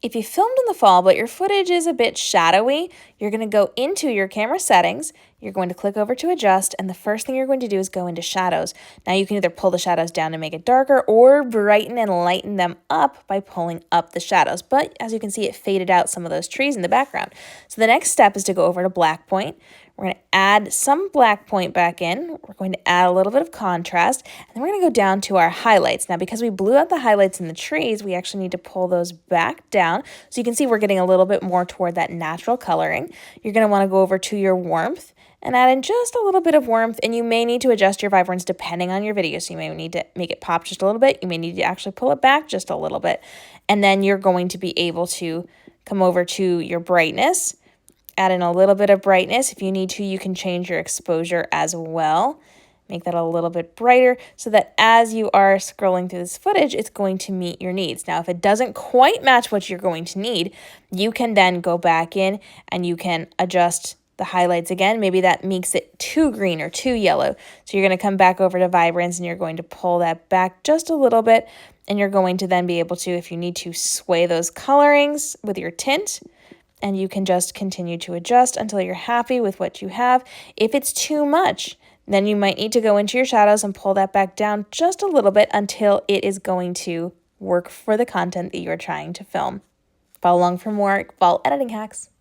If you filmed in the fall, but your footage is a bit shadowy, you're going to go into your camera settings, you're going to click over to adjust, and the first thing you're going to do is go into shadows. Now you can either pull the shadows down to make it darker or brighten and lighten them up by pulling up the shadows. But as you can see, it faded out some of those trees in the background. So the next step is to go over to black point. We're going to add some black point back in. We're going to add a little bit of contrast, and then we're going to go down to our highlights. Now, because we blew out the highlights in the trees, we actually need to pull those back down. So you can see we're getting a little bit more toward that natural coloring. You're going to want to go over to your warmth and add in just a little bit of warmth, and you may need to adjust your vibrance depending on your video. So you may need to make it pop just a little bit. You may need to actually pull it back just a little bit. And then you're going to be able to come over to your brightness, add in a little bit of brightness. If you need to, you can change your exposure as well. Make that a little bit brighter so that as you are scrolling through this footage, it's going to meet your needs. Now, if it doesn't quite match what you're going to need, you can then go back in and you can adjust the highlights again. Maybe that makes it too green or too yellow. So you're going to come back over to vibrance and you're going to pull that back just a little bit. And you're going to then be able to, if you need to, sway those colorings with your tint. And you can just continue to adjust until you're happy with what you have. If it's too much, then you might need to go into your shadows and pull that back down just a little bit until it is going to work for the content that you're trying to film. Follow along for more fall editing hacks.